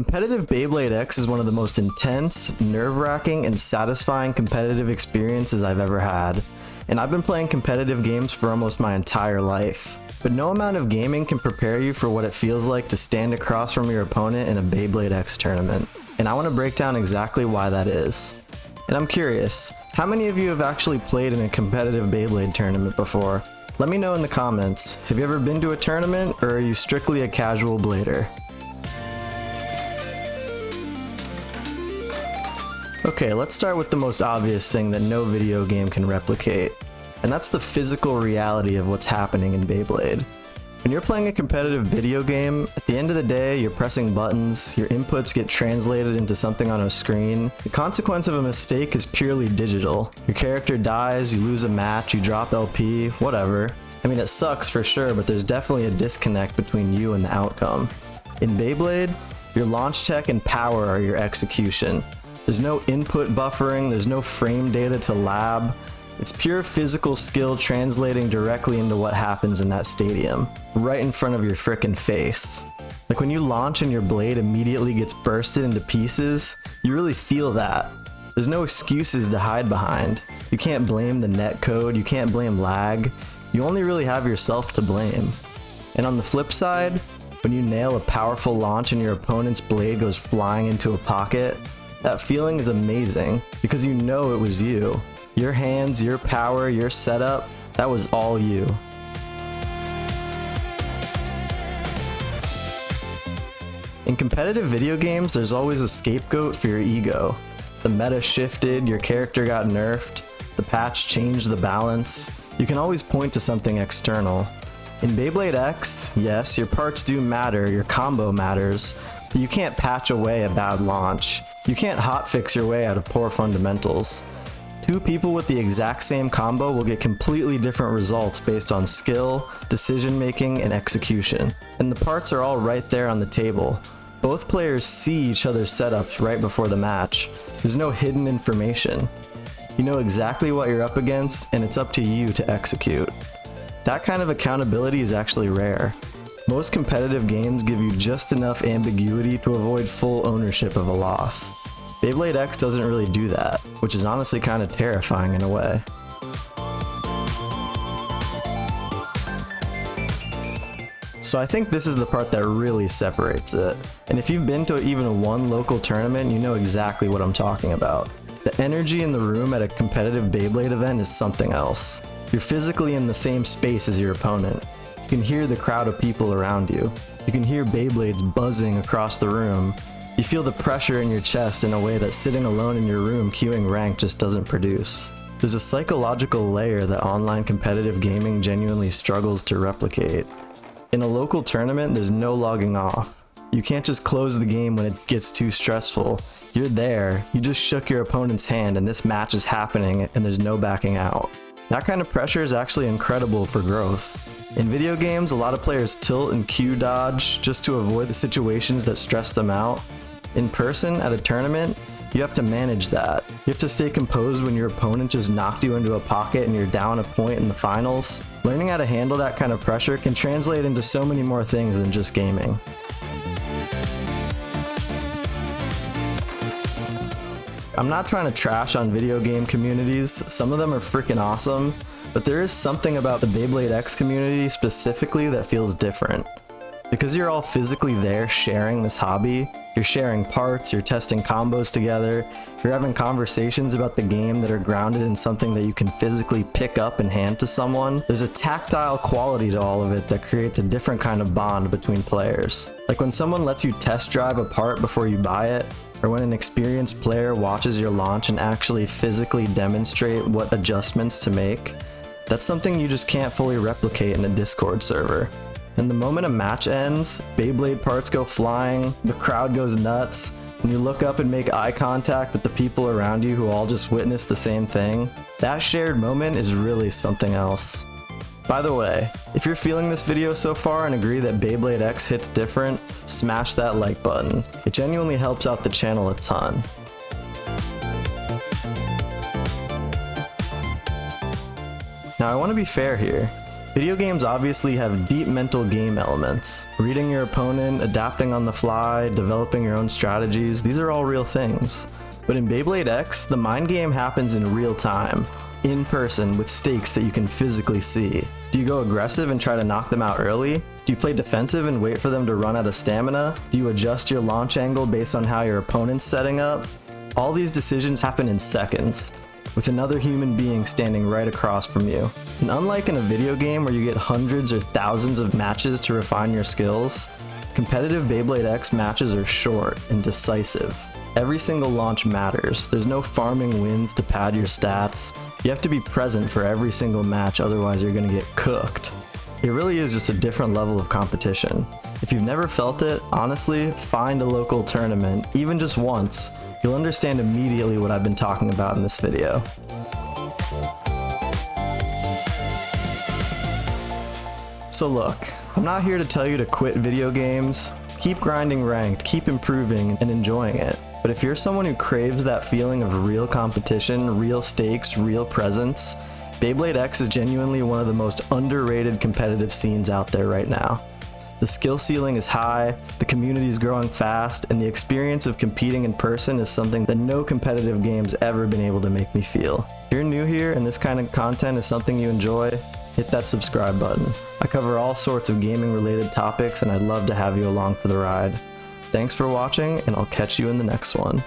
Competitive Beyblade X is one of the most intense, nerve-wracking, and satisfying competitive experiences I've ever had. And I've been playing competitive games for almost my entire life. But no amount of gaming can prepare you for what it feels like to stand across from your opponent in a Beyblade X tournament. And I want to break down exactly why that is. And I'm curious, how many of you have actually played in a competitive Beyblade tournament before? Let me know in the comments. Have you ever been to a tournament, or are you strictly a casual blader? Okay, let's start with the most obvious thing that no video game can replicate, and that's the physical reality of what's happening in Beyblade. When you're playing a competitive video game, at the end of the day, you're pressing buttons, your inputs get translated into something on a screen. The consequence of a mistake is purely digital. Your character dies, you lose a match, you drop LP, whatever. I mean, it sucks for sure, but there's definitely a disconnect between you and the outcome. In Beyblade, your launch tech and power are your execution. There's no input buffering, there's no frame data to lab. It's pure physical skill translating directly into what happens in that stadium, right in front of your frickin' face. Like when you launch and your blade immediately gets bursted into pieces, you really feel that. There's no excuses to hide behind. You can't blame the netcode, you can't blame lag. You only really have yourself to blame. And on the flip side, when you nail a powerful launch and your opponent's blade goes flying into a pocket, that feeling is amazing because you know it was you. Your hands, your power, your setup, that was all you. In competitive video games, there's always a scapegoat for your ego. The meta shifted, your character got nerfed, the patch changed the balance. You can always point to something external. In Beyblade X, yes, your parts do matter, your combo matters, but you can't patch away a bad launch. You can't hotfix your way out of poor fundamentals. Two people with the exact same combo will get completely different results based on skill, decision making, and execution. And the parts are all right there on the table. Both players see each other's setups right before the match. There's no hidden information. You know exactly what you're up against, and it's up to you to execute. That kind of accountability is actually rare. Most competitive games give you just enough ambiguity to avoid full ownership of a loss. Beyblade X doesn't really do that, which is honestly kind of terrifying in a way. So I think this is the part that really separates it. And if you've been to even one local tournament, you know exactly what I'm talking about. The energy in the room at a competitive Beyblade event is something else. You're physically in the same space as your opponent. You can hear the crowd of people around you. You can hear Beyblades buzzing across the room. You feel the pressure in your chest in a way that sitting alone in your room queuing rank just doesn't produce. There's a psychological layer that online competitive gaming genuinely struggles to replicate. In a local tournament, there's no logging off. You can't just close the game when it gets too stressful. You're there, you just shook your opponent's hand and this match is happening and there's no backing out. That kind of pressure is actually incredible for growth. In video games, a lot of players tilt and Q dodge just to avoid the situations that stress them out. In person, at a tournament, you have to manage that. You have to stay composed when your opponent just knocked you into a pocket and you're down a point in the finals. Learning how to handle that kind of pressure can translate into so many more things than just gaming. I'm not trying to trash on video game communities, some of them are freaking awesome, but there is something about the Beyblade X community specifically that feels different. Because you're all physically there sharing this hobby, you're sharing parts, you're testing combos together, you're having conversations about the game that are grounded in something that you can physically pick up and hand to someone. There's a tactile quality to all of it that creates a different kind of bond between players. Like when someone lets you test drive a part before you buy it, or when an experienced player watches your launch and actually physically demonstrate what adjustments to make, that's something you just can't fully replicate in a Discord server. And the moment a match ends, Beyblade parts go flying, the crowd goes nuts, and you look up and make eye contact with the people around you who all just witnessed the same thing. That shared moment is really something else. By the way, if you're feeling this video so far and agree that Beyblade X hits different, smash that like button. It genuinely helps out the channel a ton. Now I want to be fair here. Video games obviously have deep mental game elements. Reading your opponent, adapting on the fly, developing your own strategies, these are all real things. But in Beyblade X, the mind game happens in real time, in person, with stakes that you can physically see. Do you go aggressive and try to knock them out early? Do you play defensive and wait for them to run out of stamina? Do you adjust your launch angle based on how your opponent's setting up? All these decisions happen in seconds, with another human being standing right across from you. And unlike in a video game where you get hundreds or thousands of matches to refine your skills, competitive Beyblade X matches are short and decisive. Every single launch matters. There's no farming wins to pad your stats. You have to be present for every single match, otherwise you're gonna get cooked. It really is just a different level of competition. If you've never felt it, honestly, find a local tournament, even just once. You'll understand immediately what I've been talking about in this video. So look, I'm not here to tell you to quit video games. Keep grinding ranked, keep improving, and enjoying it. But if you're someone who craves that feeling of real competition, real stakes, real presence, Beyblade X is genuinely one of the most underrated competitive scenes out there right now. The skill ceiling is high, the community is growing fast, and the experience of competing in person is something that no competitive game's ever been able to make me feel. If you're new here and this kind of content is something you enjoy, hit that subscribe button. I cover all sorts of gaming related topics and I'd love to have you along for the ride. Thanks for watching, and I'll catch you in the next one.